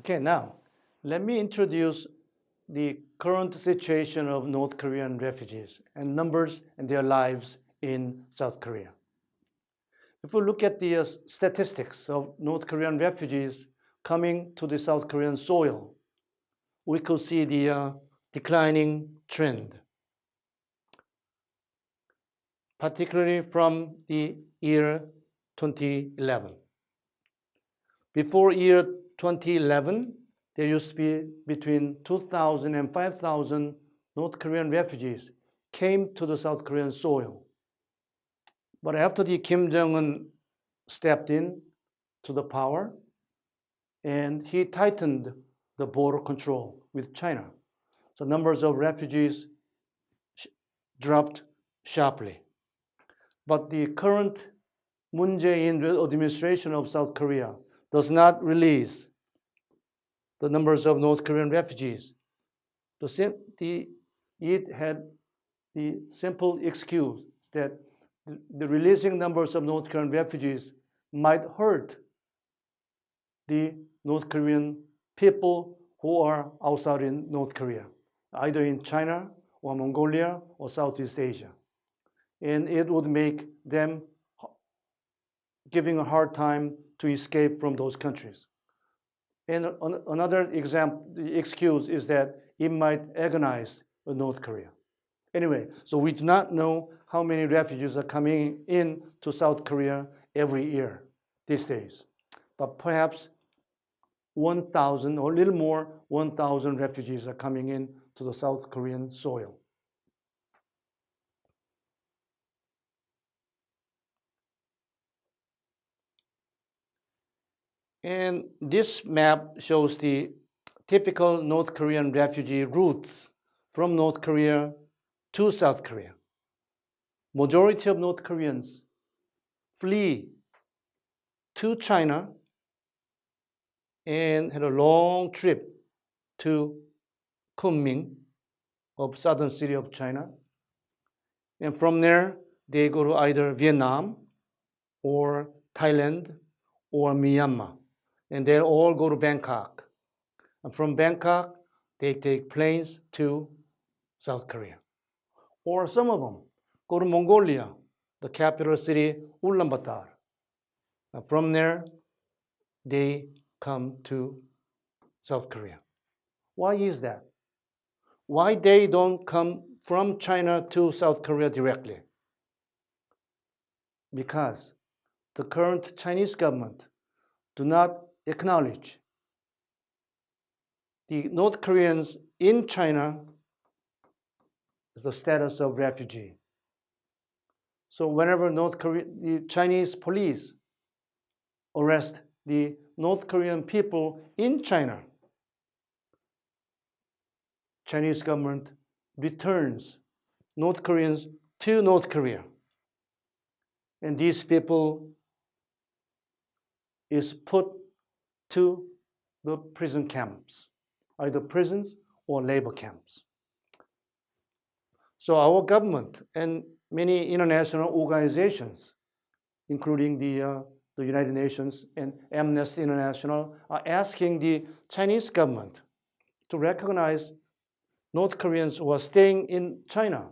Okay, now let me introduce the current situation of North Korean refugees and numbers and their lives in South Korea. If we look at the statistics of North Korean refugees coming to the South Korean soil, we could see the declining trend, particularly from the year 2011. Before year 2011, there used to be between 2,000 and 5,000 North Korean refugees came to the South Korean soil. But after the Kim Jong-un stepped in to the power, and he tightened the border control with China, so numbers of refugees dropped sharply. But the current Moon Jae-in administration of South Korea does not release the numbers of North Korean refugees. It had the simple excuse that the releasing numbers of North Korean refugees might hurt the North Korean people who are outside in North Korea, either in China or Mongolia or Southeast Asia. And it would make them giving a hard time to escape from those countries. And another example, the excuse is that it might agonize North Korea. Anyway, so we do not know how many refugees are coming in to South Korea every year these days. But perhaps 1,000 or a little more, 1,000 refugees are coming in to the South Korean soil. And this map shows the typical North Korean refugee routes from North Korea to South Korea. Majority of North Koreans flee to China and had a long trip to Kunming of southern city of China. And from there, they go to either Vietnam or Thailand or Myanmar. And they all go to Bangkok. And from Bangkok, they take planes to South Korea. Or some of them go to Mongolia, the capital city, Ulaanbaatar. And from there, they come to South Korea. Why is that? Why they don't come from China to South Korea directly? Because the current Chinese government do not acknowledge the North Koreans in China the status of refugee. So whenever the Chinese police arrest the North Korean people in China, Chinese government returns North Koreans to North Korea. And these people is put to the prison camps, either prisons or labor camps. So our government and many international organizations, including the United Nations and Amnesty International, are asking the Chinese government to recognize North Koreans who are staying in China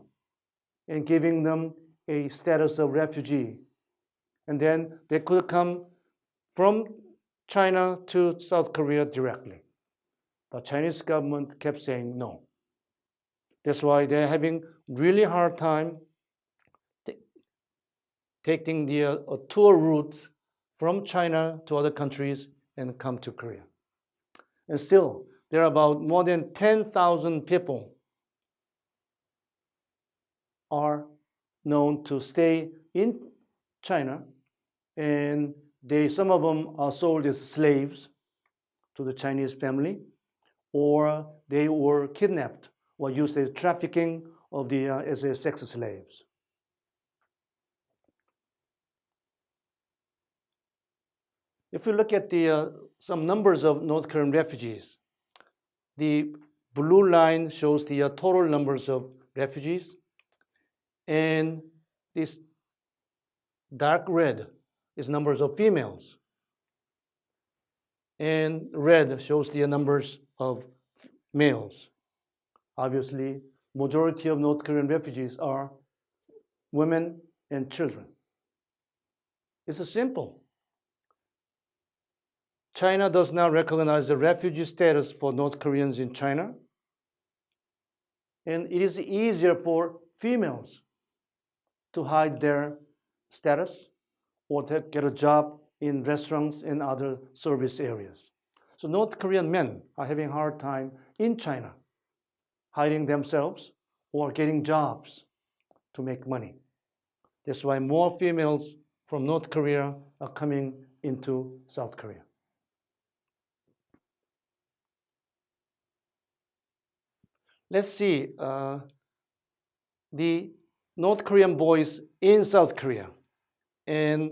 and giving them a status of refugee. And then they could come from China to South Korea directly. But Chinese government kept saying no. That's why they're having really hard time taking the tour routes from China to other countries and come to Korea. And still, there are about more than 10,000 people are known to stay in China, and some of them are sold as slaves to the Chinese family, or they were kidnapped or used as trafficking of as sex slaves. If we look at some numbers of North Korean refugees, the blue line shows the total numbers of refugees, and this dark red is numbers of females. and red shows the numbers of males. Obviously, majority of North Korean refugees are women and children. It's simple. China does not recognize the refugee status for North Koreans in China, and it is easier for females to hide their status or to get a job in restaurants and other service areas. So North Korean men are having a hard time in China hiding themselves or getting jobs to make money. That's why more females from North Korea are coming into South Korea. Let's see the North Korean boys in South Korea and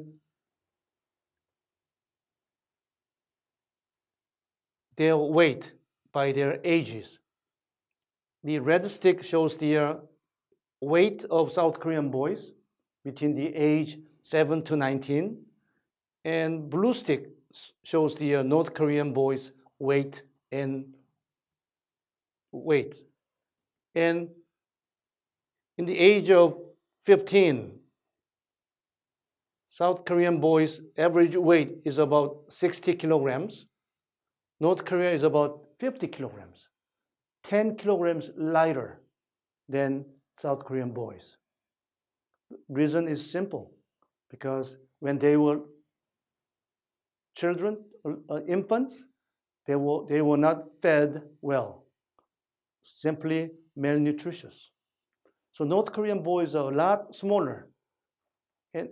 their weight by their ages. The red stick shows the weight of South Korean boys between the age 7 to 19, and blue stick shows the North Korean boys' weight and weight. And in the age of 15, South Korean boys' average weight is about 60 kilograms. North Korea is about 50 kilograms, 10 kilograms lighter than South Korean boys. The reason is simple, because when they were children, infants, they were not fed well, simply malnutritious. So North Korean boys are a lot smaller, and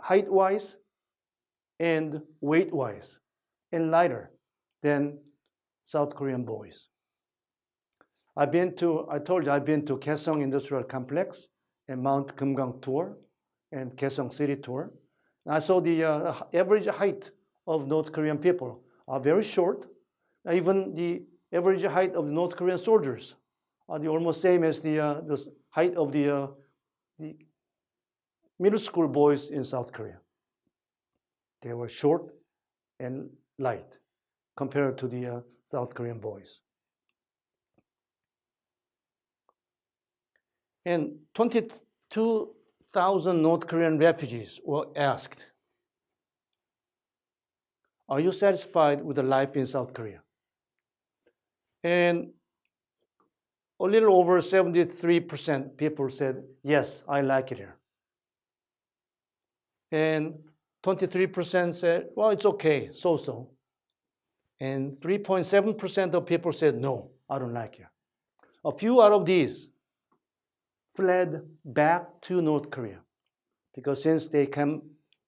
height-wise and weight-wise, and lighter than South Korean boys. I told you I've been to Kaesong Industrial Complex and Mount Kumgang tour and Kaesong City tour. And I saw the average height of North Korean people are very short. Even the average height of North Korean soldiers are the almost same as the height of the middle school boys in South Korea. They were short and light compared to the South Korean boys. And 22,000 North Korean refugees were asked, are you satisfied with the life in South Korea? And a little over 73% people said, yes, I like it here. And 23% said, well, it's okay, so-so. And 3.7% of people said, no, I don't like it. A few out of these fled back to North Korea, because since they came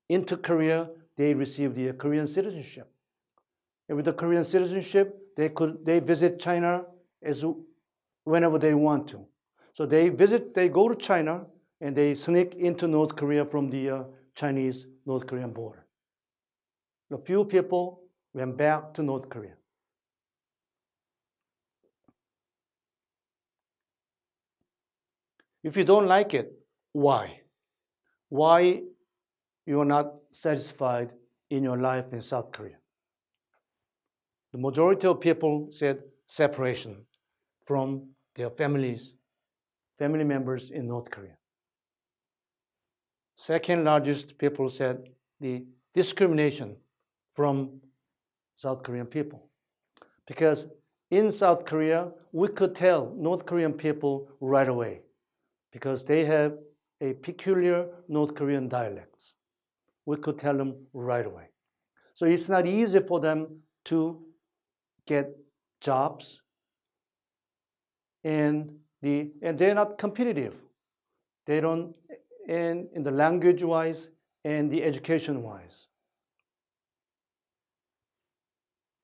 into Korea, they received the Korean citizenship. And with the Korean citizenship, they visit China whenever they want to. So they go to China, and they sneak into North Korea from the Chinese-North Korean border. A few people went back to North Korea. If you don't like it, why? Why you are not satisfied in your life in South Korea? The majority of people said separation from their family members in North Korea. Second largest people said the discrimination from South Korean people. Because in South Korea, we could tell North Korean people right away, because they have a peculiar North Korean dialects. We could tell them right away. So it's not easy for them to get jobs, and they're not competitive. They don't, and in the language-wise and the education-wise.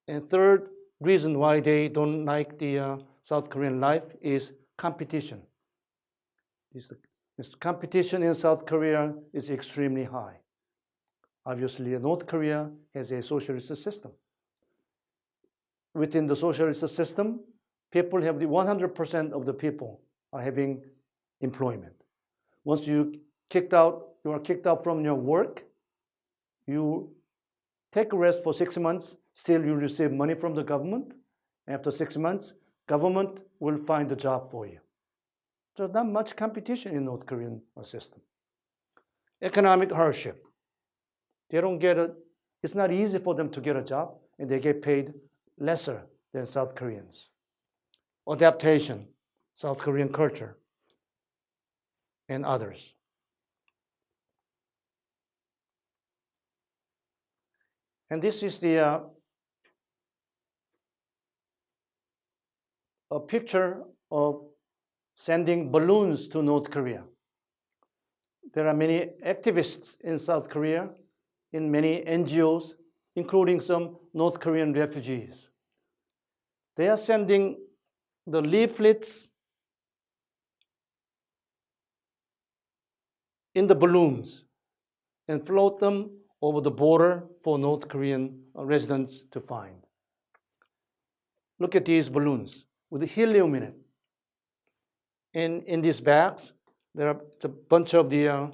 And third reason why they don't like the South Korean life is competition. This competition in South Korea is extremely high. Obviously, North Korea has a socialist system. Within the socialist system, people have 100% of the people are having employment. Once you are kicked out from your work, you take a rest for 6 months, Still, you receive money from the government. After 6 months, government will find a job for you. So not much competition in North Korean system. Economic hardship. They don't get it's not easy for them to get a job, and they get paid lesser than South Koreans. Adaptation, South Korean culture, and others. And this is a picture of sending balloons to North Korea. There are many activists in South Korea, in many NGOs, including some North Korean refugees. They are sending the leaflets in the balloons and float them over the border for North Korean residents to find. Look at these balloons with helium in it. In these bags, there are a bunch of the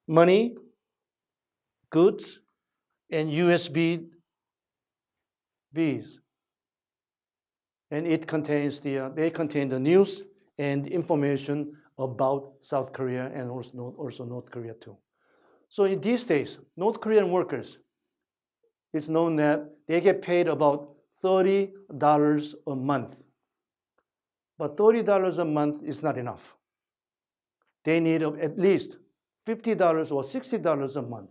money, goods, and USB Bs. And it contains they contain the news and information about South Korea and also North Korea too. So in these days, North Korean workers, it's known that they get paid about $30 a month. But $30 a month is not enough. They need at least $50 or $60 a month.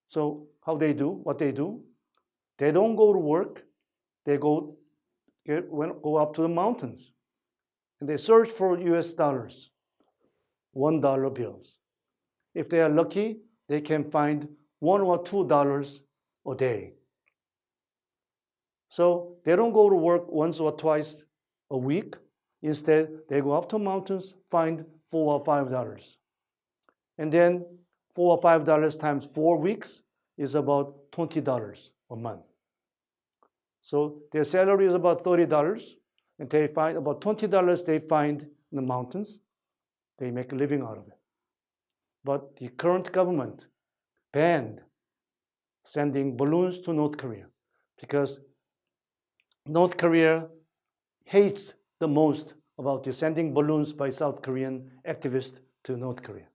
So what they do, they don't go to work. They go up to the mountains, and they search for US dollars, $1 bills. If they are lucky, they can find $1 or $2 a day. So they don't go to work once or twice a week. Instead, they go up to mountains, find $4 or $5. And then $4 or $5 times 4 weeks is about $20 a month. So their salary is about $30, and they find about $20 they find in the mountains. They make a living out of it. But the current government banned sending balloons to North Korea because North Korea hates the most about the sending balloons by South Korean activists to North Korea.